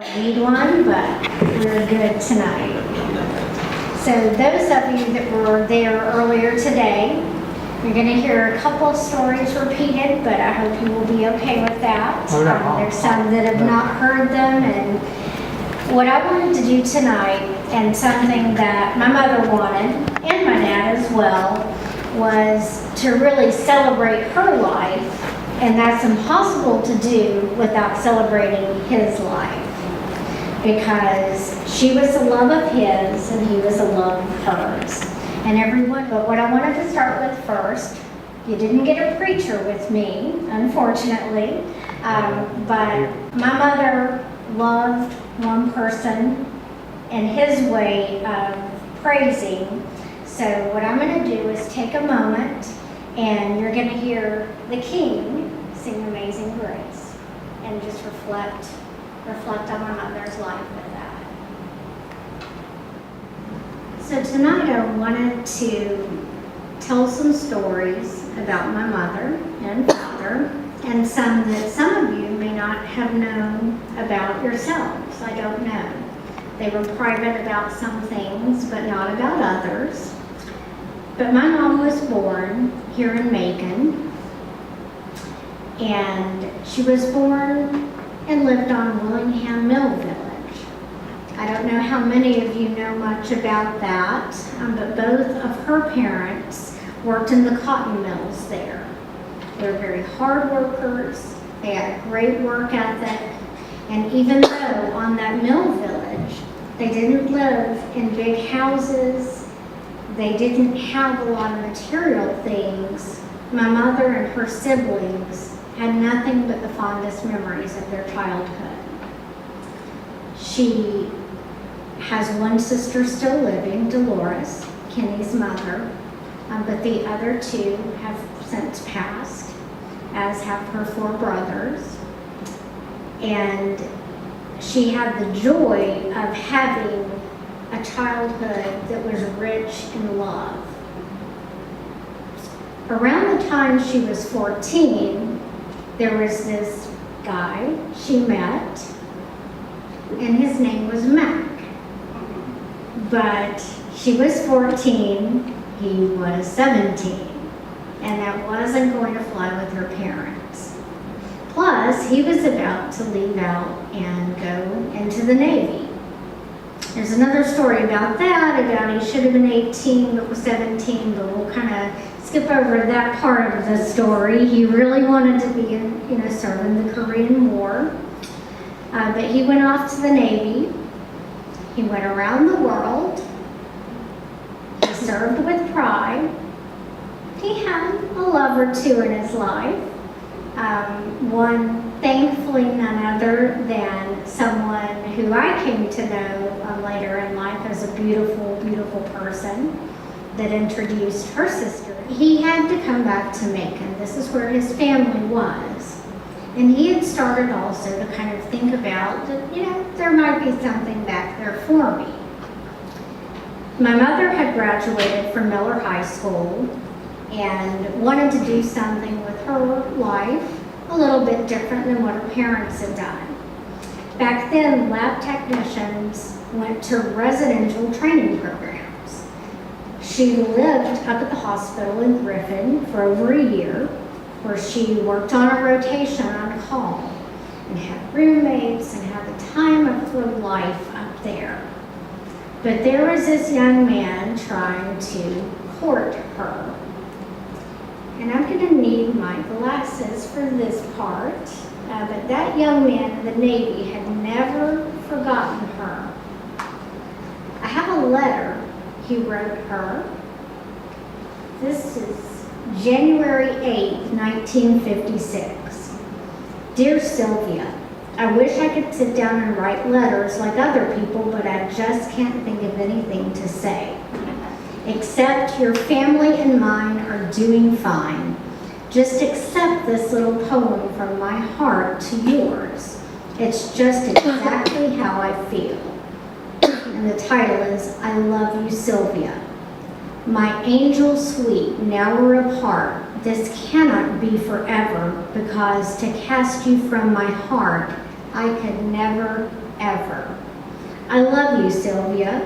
Need one, but we're good tonight. So those of you that were there earlier today, you're going to hear a couple of stories repeated, but I hope you will be okay with that. There's some that have not heard them, and what I wanted to do tonight, and something that my mother wanted, and my dad as well, was to really celebrate her life, and that's impossible to do without celebrating his life. Because she was a love of his and he was a love of hers. And everyone, but what I wanted to start with first, you didn't get a preacher with me, unfortunately, but my mother loved one person and his way of praising. So what I'm going to do is take a moment and you're going to hear the King sing Amazing Grace and just reflect on my mother's life with that. So tonight I wanted to tell some stories about my mother and father, and some that some of you may not have known about yourselves. I don't know. They were private about some things, but not about others. But my mom was born here in Macon, and she was born and lived on Willingham Mill Village. I don't know how many of you know much about that, but both of her parents worked in the cotton mills there. They were very hard workers, they had a great work ethic, and even though on that mill village, they didn't live in big houses, they didn't have a lot of material things, my mother and her siblings had nothing but the fondest memories of their childhood. She has one sister still living, Dolores, Kenny's mother, but the other two have since passed, as have her 4 brothers. And she had the joy of having a childhood that was rich in love. Around the time she was 14, there was this guy she met, and his name was Mac. But she was 14, he was 17, and that wasn't going to fly with her parents. Plus, he was about to leave out and go into the Navy. There's another story about that, about he should have been 18 but was 17, but we'll kind of skip over that part of the story. He really wanted to be serving the Korean War, but he went off to the Navy. He went around the world. He served with pride. He had a love or two in his life. One, thankfully, none other than someone who I came to know later in life as a beautiful, beautiful person that introduced her sister. He had to come back to Macon. This is where his family was. And he had started also to kind of think about that, there might be something back there for me. My mother had graduated from Miller High School and wanted to do something with her life a little bit different than what her parents had done. Back then, lab technicians went to residential training programs. She lived up at the hospital in Griffin for over a year, where she worked on a rotation on call and had roommates and had the time of her life up there. But there was this young man trying to court her. And I'm going to need my glasses for this part, but that young man in the Navy had never forgotten her. I have a letter he wrote her. This is January 8, 1956. Dear Sylvia, I wish I could sit down and write letters like other people, but I just can't think of anything to say. Except your family and mine are doing fine. Just accept this little poem from my heart to yours. It's just exactly how I feel. And the title is, I Love You, Sylvia. My angel sweet, now we're apart. This cannot be forever, because to cast you from my heart, I could never, ever. I love you, Sylvia.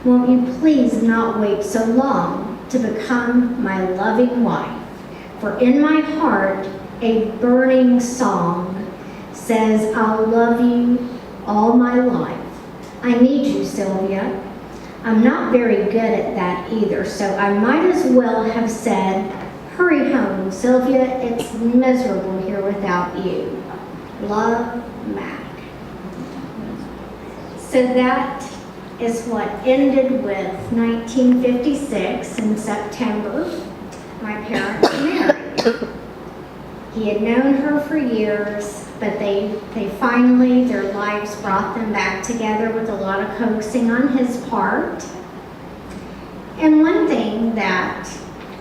Won't you please not wait so long to become my loving wife? For in my heart a burning song says I'll love you all my life. I need you, Sylvia. I'm not very good at that either, so I might as well have said, hurry home, Sylvia. It's miserable here without you. Love, Mac. So that is what ended with 1956 in September. My parents married. He had known her for years, but they finally, their lives brought them back together with a lot of coaxing on his part. And one thing that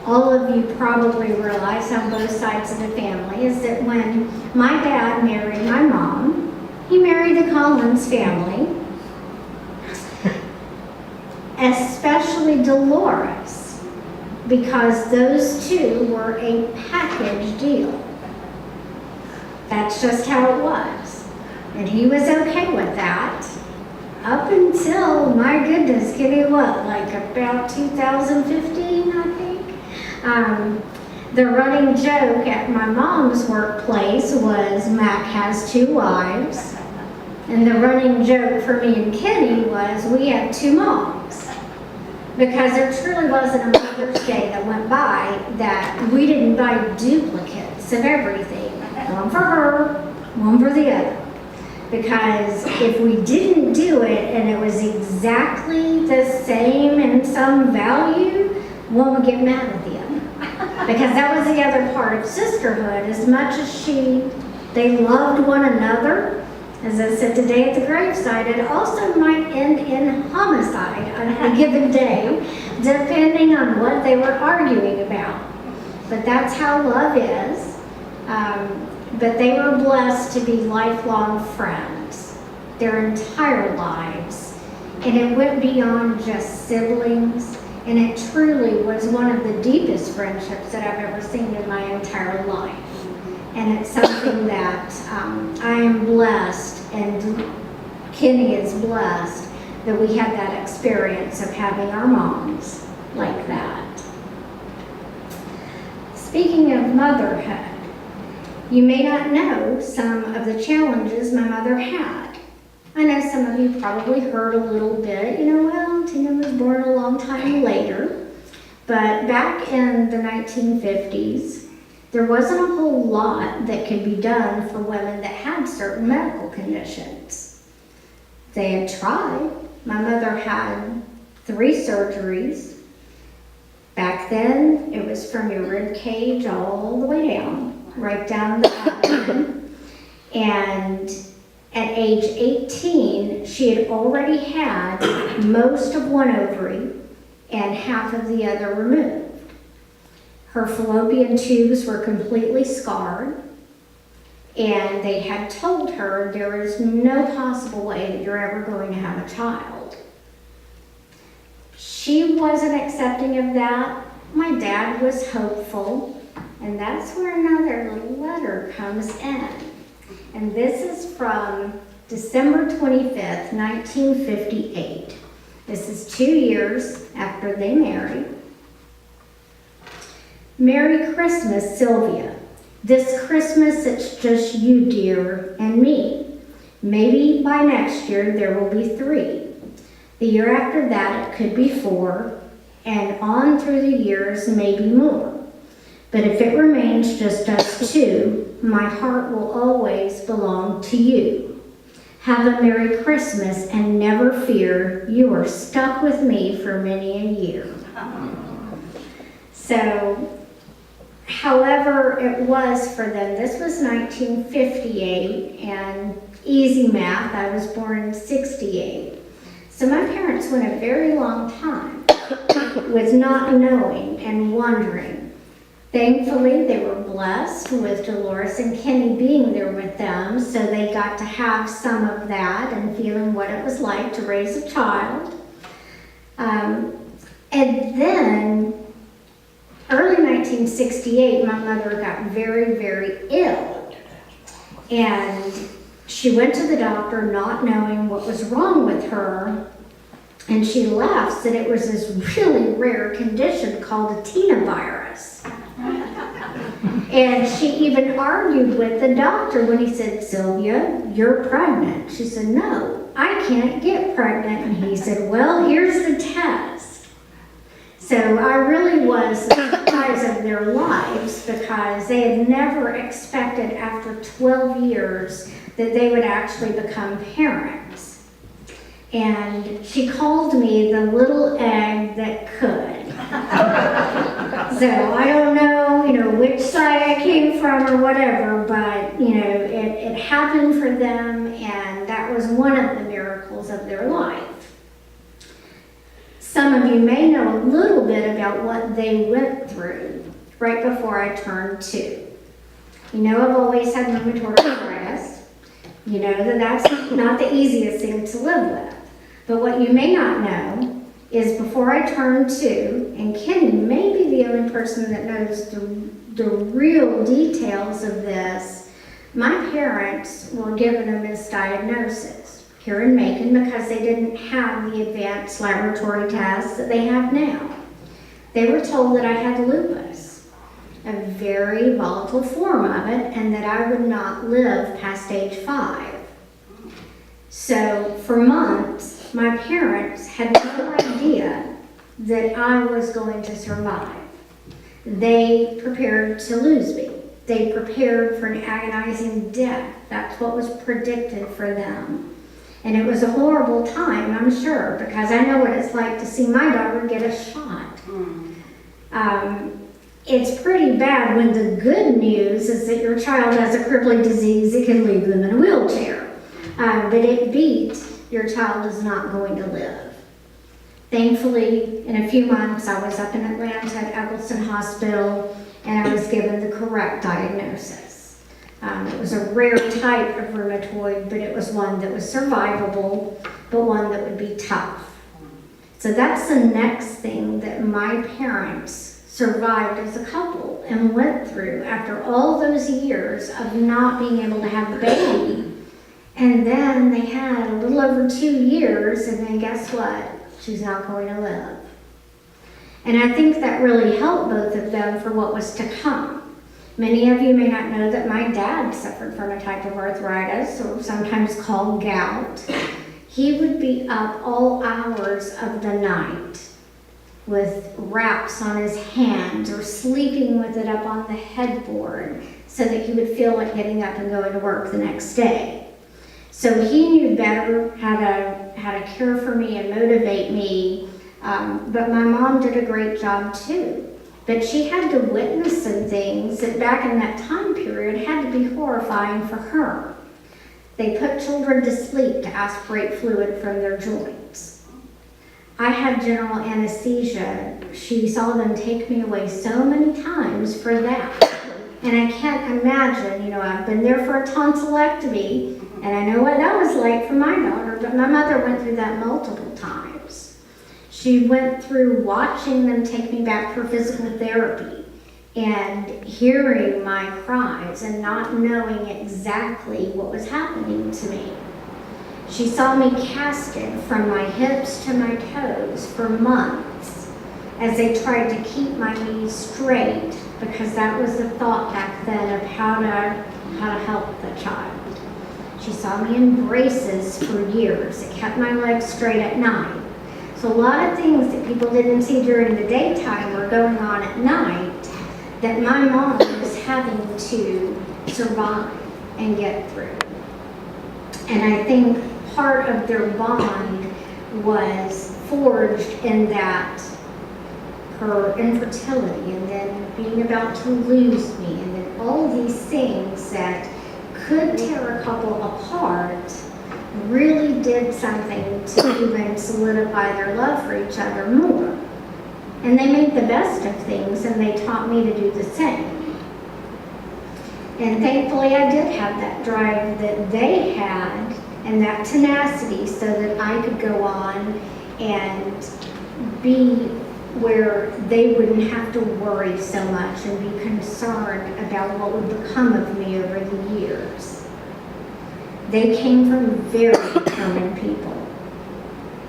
all of you probably realize on both sides of the family is that when my dad married my mom, he married the Collins family, especially Dolores, because those two were a package deal. That's just how it was. And he was okay with that up until, my goodness, give me what, like about 2015, I think? The running joke at my mom's workplace was Mac has 2 wives. And the running joke for me and Kenny was we had 2 moms. Because there truly wasn't a Mother's Day that went by that we didn't buy duplicates of everything. One for her, one for the other. Because if we didn't do it and it was exactly the same in some value, one would get mad at the other. Because that was the other part of sisterhood. As much as they loved one another, as I said today at the graveside, it also might end in homicide on a given day, depending on what they were arguing about. But that's how love is. But they were blessed to be lifelong friends their entire lives. And it went beyond just siblings. And it truly was one of the deepest friendships that I've ever seen in my entire life. And it's something that I am blessed, and Kenny is blessed, that we had that experience of having our moms like that. Speaking of motherhood, you may not know some of the challenges my mother had. I know some of you probably heard a little bit, well, Tina was born a long time later, but back in the 1950s, there wasn't a whole lot that could be done for women that had certain medical conditions. They had tried. My mother had 3 surgeries. Back then, it was from your rib cage all the way down, right down the abdomen. And at age 18, she had already had most of one ovary and half of the other removed. Her fallopian tubes were completely scarred, and they had told her there is no possible way that you're ever going to have a child. She wasn't accepting of that. My dad was hopeful, and that's where another little letter comes in. And this is from December 25th, 1958. This is 2 years after they married. Merry Christmas, Sylvia. This Christmas it's just you, dear, and me. Maybe by next year there will be 3. The year after that it could be 4, and on through the years maybe more. But if it remains just us 2, my heart will always belong to you. Have a Merry Christmas, and never fear, you are stuck with me for many a year. So, however it was for them, this was 1958, and easy math, I was born in 68. So my parents went a very long time with not knowing and wondering. Thankfully, they were blessed with Dolores and Kenny being there with them, so they got to have some of that and feeling what it was like to raise a child. And then, early 1968, my mother got very, very ill. And she went to the doctor not knowing what was wrong with her, and she laughs that it was this really rare condition called a Tina virus. And she even argued with the doctor when he said, "Sylvia, you're pregnant." She said, "No, I can't get pregnant." And he said, "Well, here's the test." So I really was the surprise of their lives, because they had never expected after 12 years that they would actually become parents. And she called me the little egg that could. So I don't know, which side I came from or whatever, but, it happened for them, and that was one of the miracles of their life. Some of you may know a little bit about what they went through right before I turned 2. I've always had rheumatoid arthritis. You know that that's not the easiest thing to live with. But what you may not know is before I turned 2, and Kenny may be the only person that knows the real details of this, my parents were given a misdiagnosis here in Macon because they didn't have the advanced laboratory tests that they have now. They were told that I had lupus, a very volatile form of it, and that I would not live past age 5. So for months, my parents had no idea that I was going to survive. They prepared to lose me. They prepared for an agonizing death. That's what was predicted for them. And it was a horrible time, I'm sure, because I know what it's like to see my daughter get a shot. It's pretty bad when the good news is that your child has a crippling disease that can leave them in a wheelchair. But it beat your child is not going to live. Thankfully, in a few months, I was up in Atlanta at Eccleston Hospital, and I was given the correct diagnosis. It was a rare type of rheumatoid, but it was one that was survivable, but one that would be tough. So that's the next thing that my parents survived as a couple and went through after all those years of not being able to have a baby. And then they had a little over 2 years, and then guess what? She's not going to live. And I think that really helped both of them for what was to come. Many of you may not know that my dad suffered from a type of arthritis, or sometimes called gout. He would be up all hours of the night with wraps on his hands or sleeping with it up on the headboard so that he would feel like getting up and going to work the next day. So he knew better how to care for me and motivate me, but my mom did a great job too. But she had to witness some things that back in that time period had to be horrifying for her. They put children to sleep to aspirate fluid from their joints. I had general anesthesia. She saw them take me away so many times for that. And I can't imagine, I've been there for a tonsillectomy, and I know what that was like for my daughter, but my mother went through that multiple times. She went through watching them take me back for physical therapy and hearing my cries and not knowing exactly what was happening to me. She saw me casted from my hips to my toes for months as they tried to keep my knees straight, because that was the thought back then of how to help the child. She saw me in braces for years. It kept my legs straight at night. So a lot of things that people didn't see during the daytime were going on at night that my mom was having to survive and get through. And I think part of their bond was forged in that her infertility, and then being about to lose me, and then all these things that could tear a couple apart really did something to even solidify their love for each other more. And they made the best of things, and they taught me to do the same. And thankfully I did have that drive that they had and that tenacity so that I could go on and be where they wouldn't have to worry so much and be concerned about what would become of me over the years. They came from very determined people.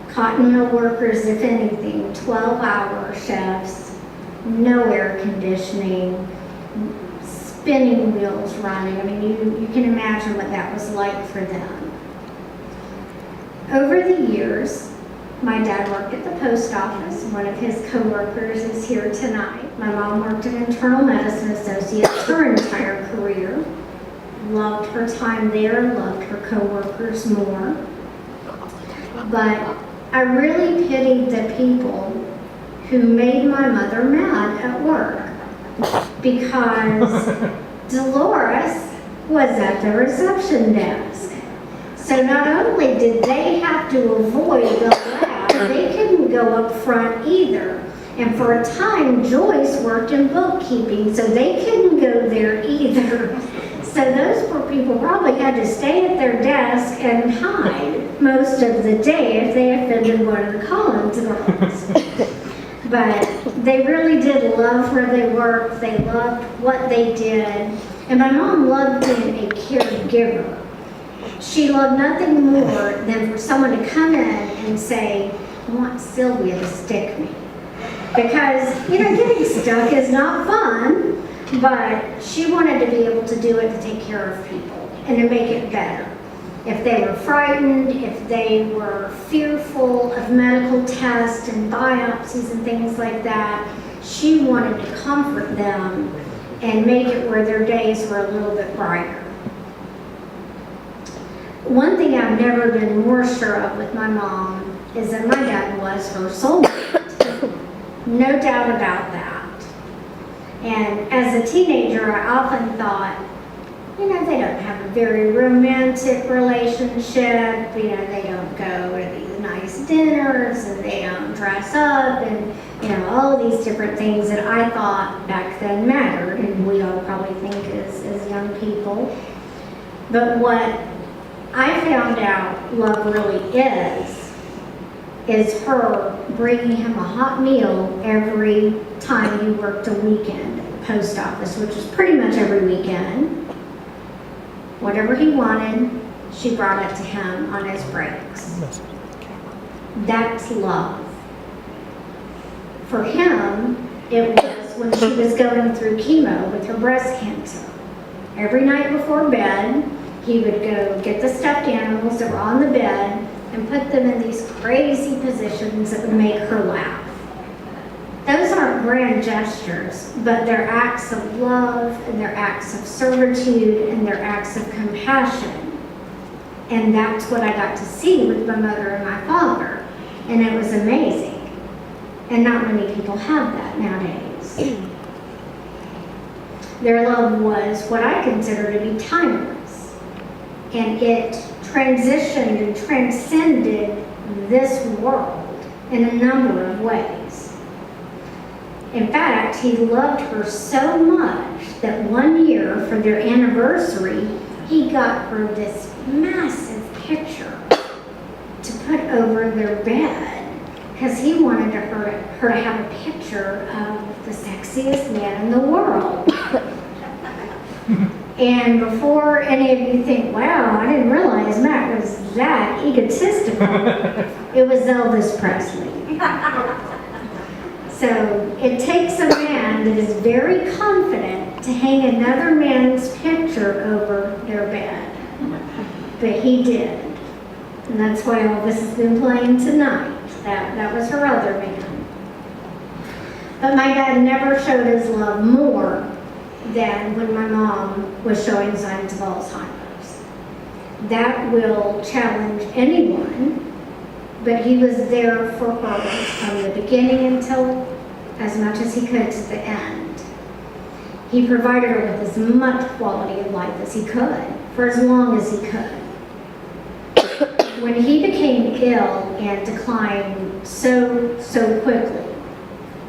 Cotton mill workers, if anything, 12-hour shifts, no air conditioning, spinning wheels running. I mean, you can imagine what that was like for them. Over the years, my dad worked at the post office. One of his co-workers is here tonight. My mom worked an internal medicine associate her entire career. Loved her time there, loved her co-workers more. But I really pitied the people who made my mother mad at work because Dolores was at the reception desk. So not only did they have to avoid the lab, they couldn't go up front either. And for a time, Joyce worked in bookkeeping, so they couldn't go there either. So those poor people probably had to stay at their desk and hide most of the day if they offended one of the Collins girls. But they really did love where they worked. They loved what they did. And my mom loved being a caregiver. She loved nothing more than for someone to come in and say, I want Sylvia to stick me. Because, getting stuck is not fun, but she wanted to be able to do it to take care of people and to make it better. If they were frightened, if they were fearful of medical tests and biopsies and things like that, she wanted to comfort them and make it where their days were a little bit brighter. One thing I've never been more sure of with my mom is that my dad was her soulmate. No doubt about that. And as a teenager, I often thought, they don't have a very romantic relationship. They don't go to these nice dinners and they don't dress up and, all these different things that I thought back then mattered and we all probably think as young people. But what I found out love really is her bringing him a hot meal every time he worked a weekend at the post office, which was pretty much every weekend. Whatever he wanted, she brought it to him on his breaks. That's love. For him, it was when she was going through chemo with her breast cancer. Every night before bed, he would go get the stuffed animals that were on the bed and put them in these crazy positions that would make her laugh. Those aren't grand gestures, but they're acts of love and they're acts of servitude and they're acts of compassion. And that's what I got to see with my mother and my father. And it was amazing. And not many people have that nowadays. Their love was what I consider to be timeless. And it transitioned and transcended this world in a number of ways. In fact, he loved her so much that one year for their anniversary, he got her this massive picture to put over their bed because he wanted her to have a picture of the sexiest man in the world. And before any of you think, wow, I didn't realize Matt was that egotistical, it was Elvis Presley. So it takes a man that is very confident to hang another man's picture over their bed. But he did. And that's why Elvis has been playing tonight. That was her other man. But my dad never showed his love more than when my mom was showing signs of Alzheimer's. That will challenge anyone, but he was there for her from the beginning until as much as he could to the end. He provided her with as much quality of life as he could, for as long as he could. When he became ill and declined so quickly,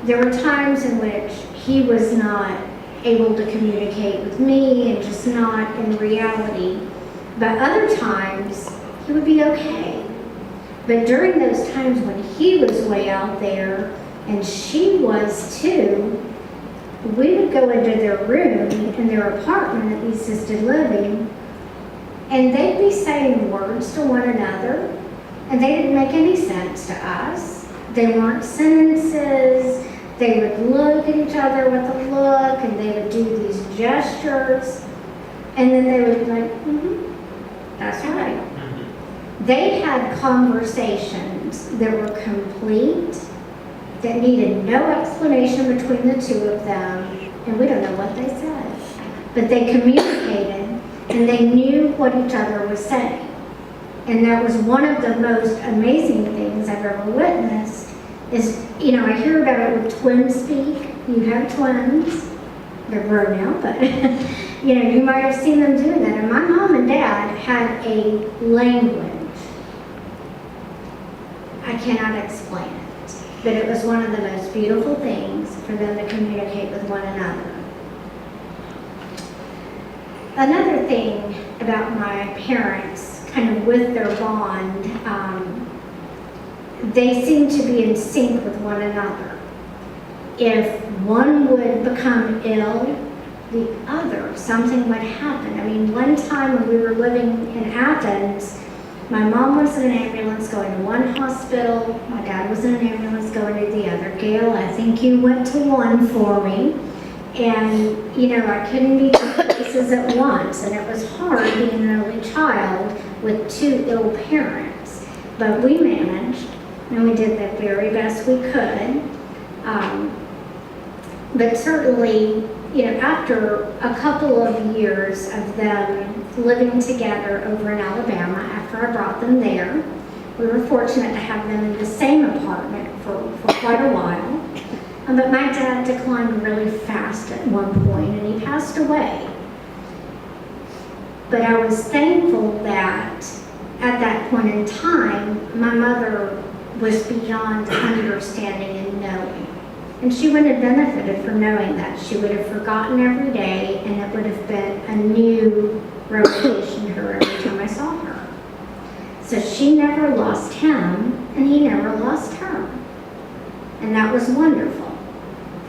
there were times in which he was not able to communicate with me and just not in reality. But other times, he would be okay. But during those times when he was way out there, and she was too, we would go into their room in their apartment at the assisted living, And they'd be saying words to one another, and they didn't make any sense to us. They weren't sentences. They would look at each other with a look, and they would do these gestures, and then they would be like, that's right. They had conversations that were complete, that needed no explanation between the two of them, and we don't know what they said. But they communicated, and they knew what each other was saying. And that was one of the most amazing things I've ever witnessed is, I hear about it with twin speak. You have twins. They're grown now, but, you might have seen them doing that. And my mom and dad had a language. I cannot explain it, but it was one of the most beautiful things for them to communicate with one another. Another thing about my parents, kind of with their bond, they seemed to be in sync with one another. If one would become ill, the other, something would happen. I mean, one time when we were living in Athens, my mom was in an ambulance going to one hospital. My dad was in an ambulance going to the other. Gail, I think you went to one for me. And, I couldn't be two places at once. And it was hard being an only child with two ill parents. But we managed, and we did the very best we could. But certainly, after a couple of years of them living together over in Alabama, after I brought them there, we were fortunate to have them in the same apartment for quite a while. But my dad declined really fast at one point, and he passed away. But I was thankful that at that point in time, my mother was beyond understanding and knowing. And she would have benefited from knowing that. She would have forgotten every day, and it would have been a new revelation to her every time I saw her. So she never lost him, and he never lost her. And that was wonderful.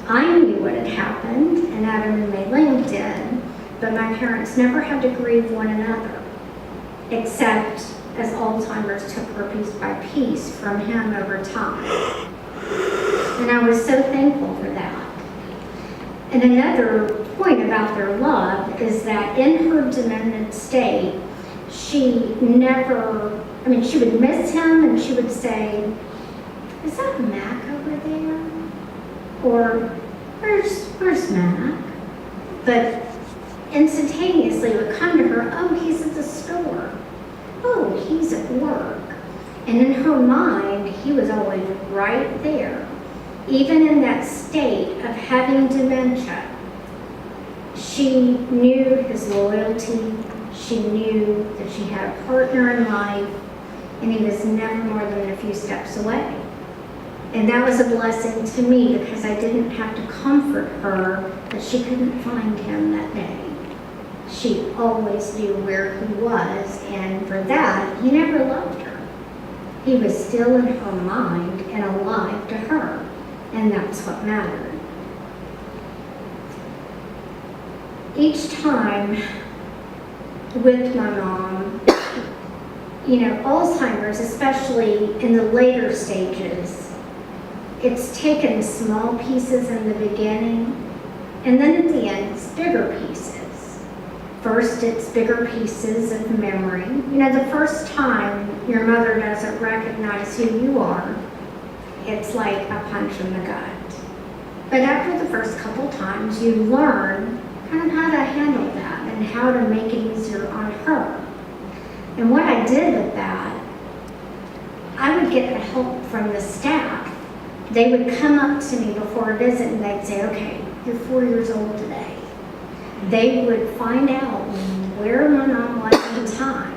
I knew what had happened, and Adam and Maylene did, but my parents never had to grieve one another, except as Alzheimer's took her piece by piece from him over time. And I was so thankful for that. And another point about their love is that in her demented state, she would miss him, and she would say, "Is that Mac over there?" Or, where's Mac? But instantaneously it would come to her, "Oh, he's at the store. Oh, he's at work." And in her mind, he was always right there. Even in that state of having dementia, she knew his loyalty. She knew that she had a partner in life, and he was never more than a few steps away. And that was a blessing to me because I didn't have to comfort her that she couldn't find him that day. She always knew where he was, and for that, he never loved her. He was still in her mind and alive to her, and that's what mattered. Each time with my mom, Alzheimer's, especially in the later stages, it's taken small pieces in the beginning, and then at the end, it's bigger pieces. First, it's bigger pieces of memory. The first time your mother doesn't recognize who you are, it's like a punch in the gut. But after the first couple times, you learn kind of how to handle that and how to make it easier on her. And what I did with that, I would get the help from the staff. They would come up to me before a visit and they'd say, "Okay, you're 4 years old today." They would find out where my mom was at the time.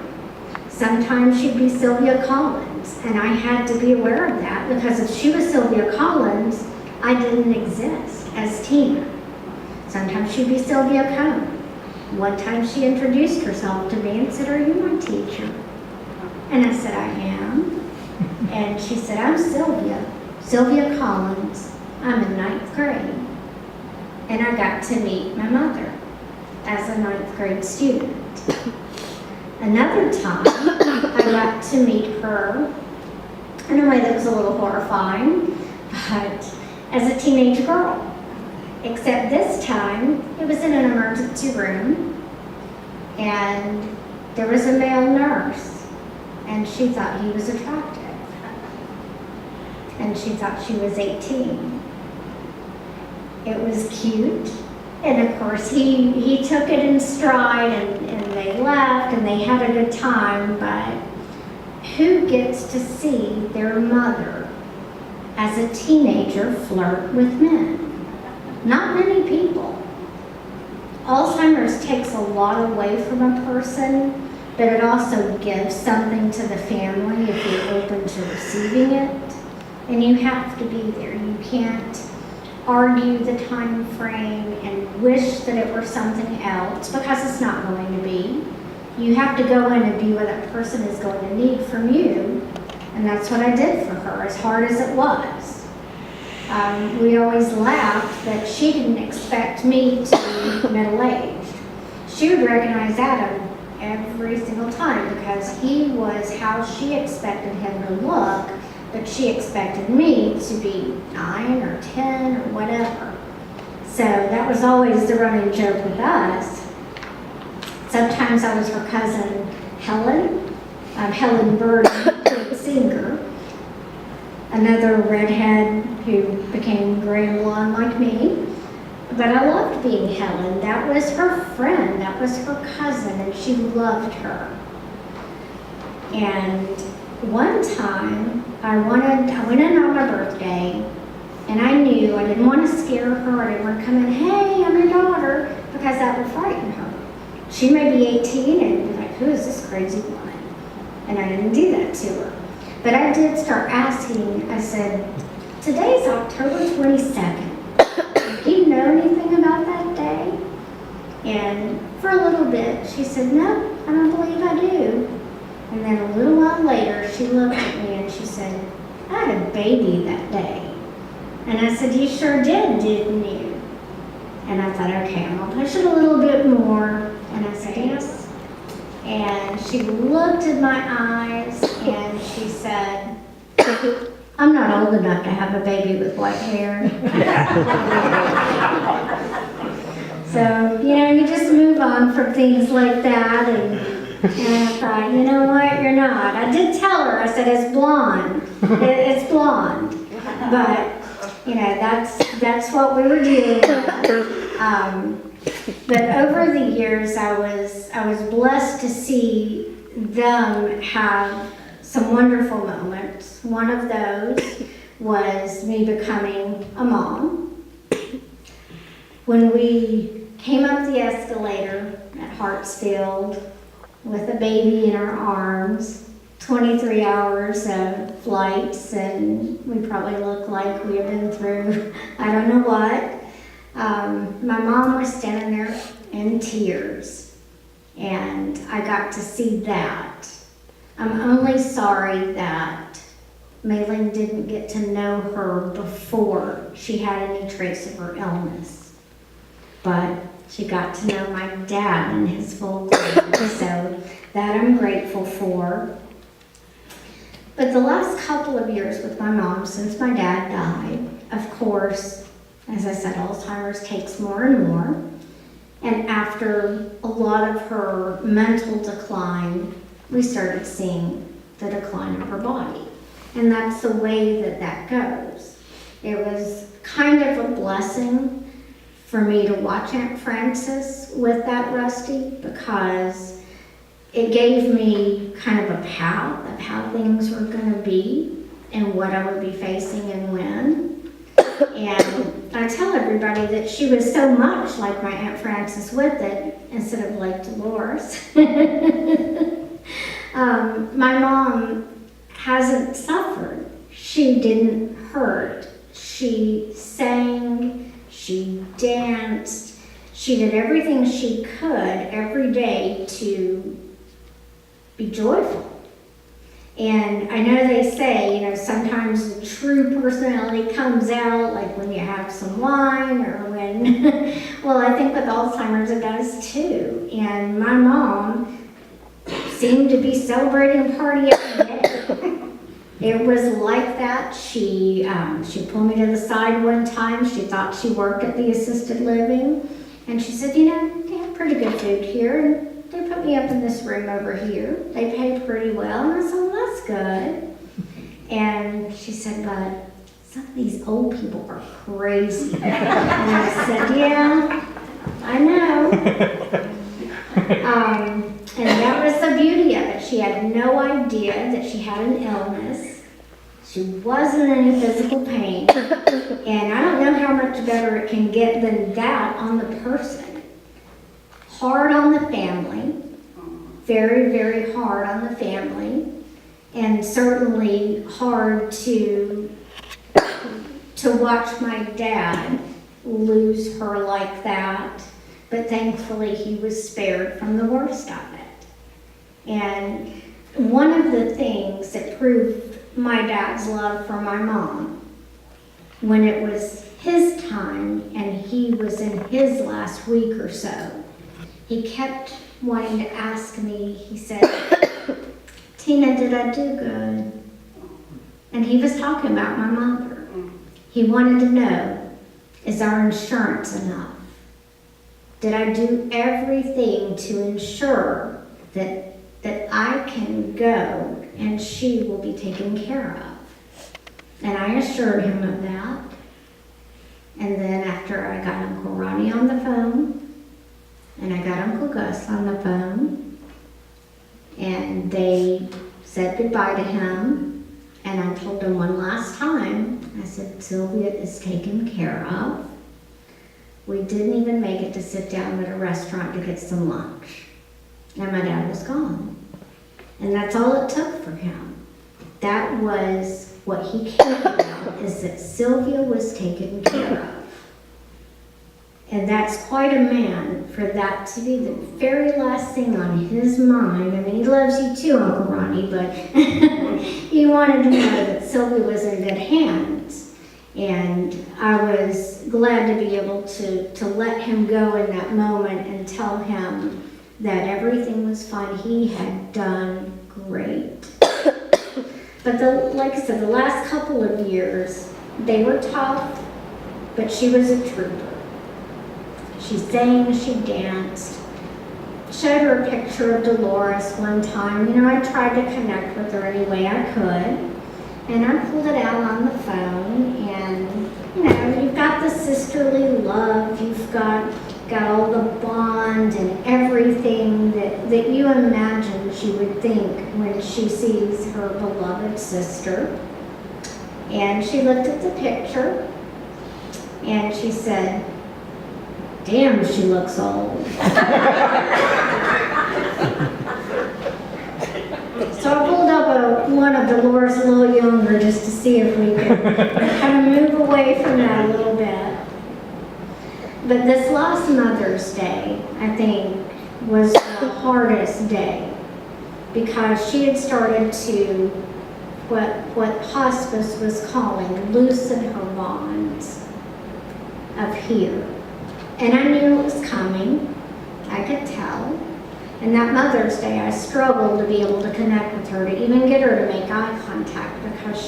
Sometimes she'd be Sylvia Collins, and I had to be aware of that because if she was Sylvia Collins, I didn't exist as Tina. Sometimes she'd be Sylvia Cohn. One time she introduced herself to me and said, "Are you my teacher?" And I said, "I am." And she said, "I'm Sylvia Collins. I'm in 9th grade." And I got to meet my mother as a 9th grade student. Another time, I got to meet her in a way that was a little horrifying, but as a teenage girl. Except this time, it was in an emergency room, and there was a male nurse, and she thought he was attractive. And she thought she was 18. It was cute. And of course, he took it in stride, and they left, and they had a good time, but who gets to see their mother as a teenager flirt with men? Not many people. Alzheimer's takes a lot away from a person, but it also gives something to the family if you're open to receiving it. And you have to be there. You can't argue the time frame and wish that it were something else, because it's not going to be. You have to go in and be what that person is going to need from you. And that's what I did for her, as hard as it was. We always laughed that she didn't expect me to be middle-aged. She would recognize Adam every single time, because he was how she expected him to look, but she expected me to be 9 or 10 or whatever. So that was always the running joke with us. Sometimes I was her cousin Helen, Helen Bird, the singer, another redhead who became gray and blonde like me. But I loved being Helen. That was her friend, that was her cousin, and she loved her. And one time, I went in on my birthday, and I knew I didn't want to scare her. I didn't want to come in, hey, I'm your daughter, because that would frighten her. She may be 18 and be like, who is this crazy woman? And I didn't do that to her. But I did start asking. I said, today's October 22nd. Do you know anything about that day? And for a little bit, she said, no, I don't believe I do. And then a little while later, she looked at me and she said, I had a baby that day. And I said, you sure did, didn't you? And I thought, okay, I'm gonna push it a little bit more. And I said, yes. And she looked in my eyes and she said, I'm not old enough to have a baby with white hair. So, you just move on from things like that. And I thought, you know what, you're not. I did tell her, I said, it's blonde. It's blonde. But, that's what we were doing. But over the years, I was blessed to see them have some wonderful moments. One of those was me becoming a mom. When we came up the escalator at Hartsfield with a baby in our arms, 23 hours of flights, and we probably looked like we had been through I don't know what. My mom was standing there in tears, and I got to see that. I'm only sorry that Maylene didn't get to know her before she had any trace of her illness. But she got to know my dad in his full glory, so that I'm grateful for. But the last couple of years with my mom, since my dad died, of course, as I said, Alzheimer's takes more and more. And after a lot of her mental decline, we started seeing the decline of her body. And that's the way that goes. It was kind of a blessing for me to watch Aunt Frances with that Rusty, because it gave me kind of a path of how things were going to be and what I would be facing and when. And I tell everybody that she was so much like my Aunt Frances with it instead of like Dolores. My mom hasn't suffered. She didn't hurt. She sang, she danced, she did everything she could every day to be joyful. And I know they say, sometimes the true personality comes out, like when you have some wine or when, well, I think with Alzheimer's it does too. And my mom seemed to be celebrating a party every day. It was like that. She pulled me to the side one time. She thought she worked at the assisted living. And she said, they have pretty good food here. And they put me up in this room over here. They pay pretty well. And I said, well, that's good. And she said, but some of these old people are crazy. And I said, yeah, I know. And that was the beauty of it. She had no idea that she had an illness. She wasn't in any physical pain. And I don't know how much better it can get than that on the person. Hard on the family. Very, very hard on the family. And certainly hard to watch my dad lose her like that. But thankfully he was spared from the worst of it. And one of the things that proved my dad's love for my mom, when it was his time and he was in his last week or so, he kept wanting to ask me, he said, Tina, did I do good? And he was talking about my mother. He wanted to know, is our insurance enough? Did I do everything to ensure that I can go and she will be taken care of? And I assured him of that. And then after I got Uncle Ronnie on the phone, and I got Uncle Gus on the phone, and they said goodbye to him, and I told him one last time, I said, Sylvia is taken care of. We didn't even make it to sit down at a restaurant to get some lunch. And my dad was gone. And that's all it took for him. That was what he cared about, is that Sylvia was taken care of. And that's quite a man for that to be the very last thing on his mind. I mean, he loves you too, Uncle Ronnie, but he wanted to know that Sylvia was in good hands. And I was glad to be able to let him go in that moment and tell him that everything was fine. He had done great. But like I said, the last couple of years, they were tough, but she was a trooper. She sang, she danced. Showed her a picture of Dolores one time. I tried to connect with her any way I could. And I pulled it out on the phone, and you've got the sisterly love, you've got all the bond and everything that you imagine she would think when she sees her beloved sister. And she looked at the picture, and she said, damn, she looks old. So I pulled up one of Dolores a little younger just to see if we could kind of move away from that a little bit. But this last Mother's Day, I think, was the hardest day because she had started to, what hospice was calling, loosen her bonds of here. And I knew it was coming. I could tell. And that Mother's Day, I struggled to be able to connect with her, to even get her to make eye contact because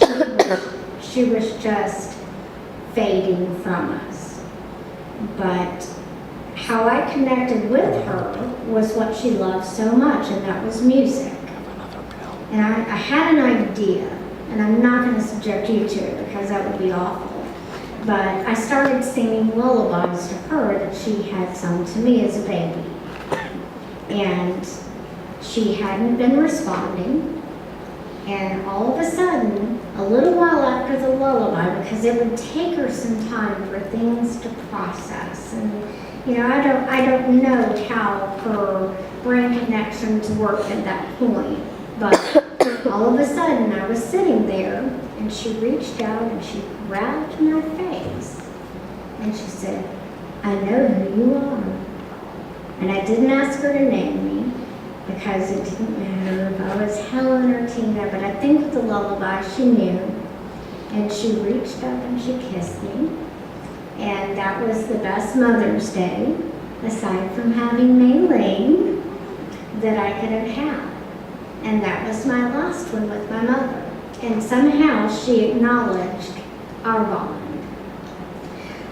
she was just fading from us. But how I connected with her was what she loved so much, and that was music. And I had an idea, and I'm not going to subject you to it because that would be awful. But I started singing lullabies to her that she had sung to me as a baby. And she hadn't been responding. And all of a sudden, a little while after the lullaby, because it would take her some time for things to process. And, I don't know how her brain connections worked at that point. But all of a sudden, I was sitting there, and she reached out and she grabbed my face. And she said, I know who you are. And I didn't ask her to name me because it didn't matter if I was Helen or Tina, but I think with the lullaby she knew. And she reached up and she kissed me. And that was the best Mother's Day, aside from having Maylene, that I could have had. And that was my last one with my mother. And somehow she acknowledged our bond.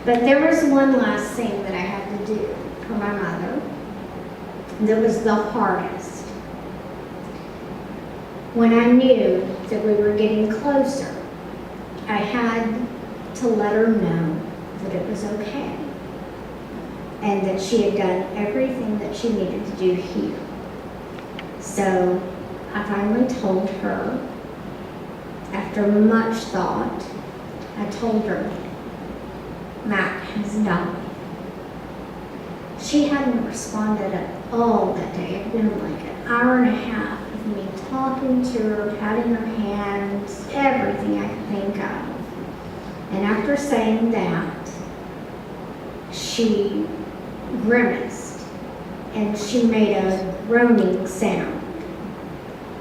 But there was one last thing that I had to do for my mother that was the hardest. When I knew that we were getting closer, I had to let her know that it was okay and that she had done everything that she needed to do here. So I finally told her, after much thought, I told her, Mac has died. She hadn't responded at all that day. It had been like an hour and a half of me talking to her, patting her hands, everything I could think of. And after saying that, she grimaced and she made a groaning sound.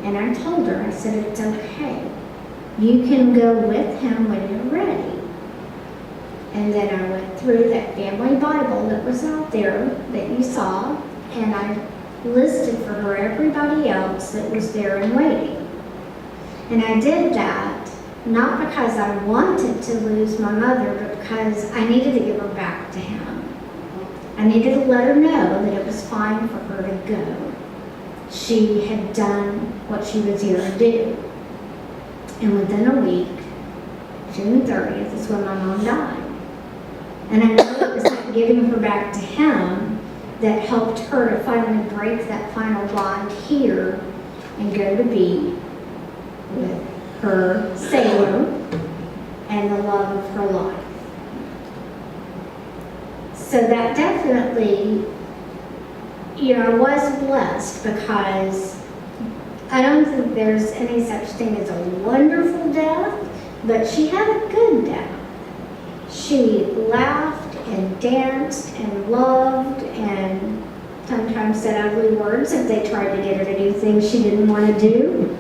And I told her, I said, it's okay. You can go with him when you're ready. And then I went through that family Bible that was out there that you saw, and I listed for her everybody else that was there and waiting. And I did that not because I wanted to lose my mother, but because I needed to give her back to him. I needed to let her know that it was fine for her to go. She had done what she was here to do. And within a week, June 30th is when my mom died. And I know it was that giving her back to him that helped her to finally break that final bond here and go to be with her Savior and the love of her life. So that definitely, I was blessed because I don't think there's any such thing as a wonderful death, but she had a good death. She laughed and danced and loved and sometimes said ugly words if they tried to get her to do things she didn't want to do.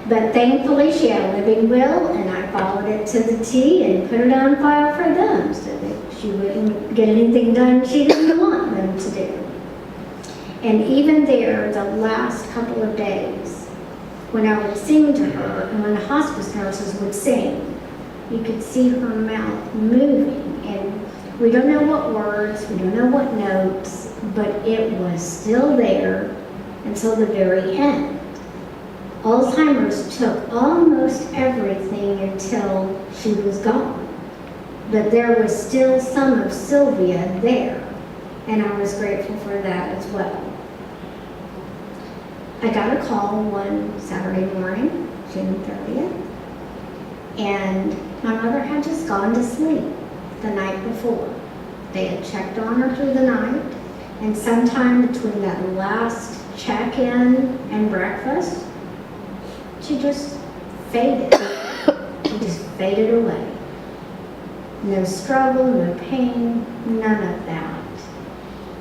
But thankfully she had a living will, and I followed it to the T and put it on file for them so that she wouldn't get anything done she didn't want them to do. And even there, the last couple of days, when I would sing to her and when the hospice nurses would sing, you could see her mouth moving, and we don't know what words, we don't know what notes, but it was still there until the very end. Alzheimer's took almost everything until she was gone, but there was still some of Sylvia there, and I was grateful for that as well. I got a call one Saturday morning, June 30th, and my mother had just gone to sleep the night before. They had checked on her through the night, and sometime between that last check-in and breakfast, she just faded. She just faded away. No struggle, no pain, none of that.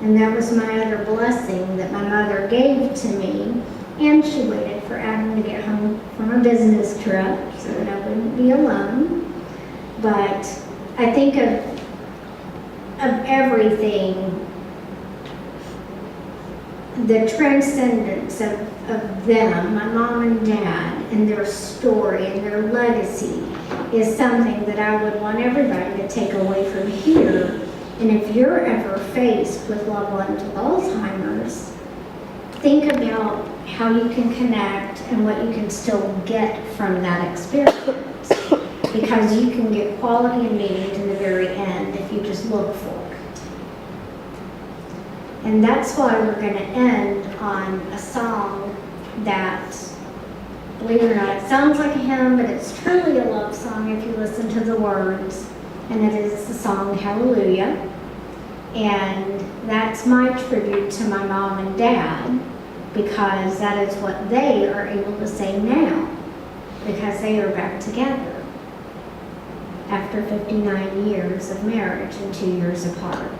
And that was my other blessing that my mother gave to me. And she waited for Adam to get home from a business trip so that I wouldn't be alone. But I think of everything, the transcendence of them, my mom and dad, and their story and their legacy is something that I would want everybody to take away from here. And if you're ever faced with loved ones with Alzheimer's, think about how you can connect and what you can still get from that experience. Because you can get quality and meaning to the very end if you just look for it. And that's why we're going to end on a song that, believe it or not, it sounds like a hymn, but it's truly a love song if you listen to the words. And it is the song Hallelujah. And that's my tribute to my mom and dad, because that is what they are able to say now, because they are back together after 59 years of marriage and 2 years apart.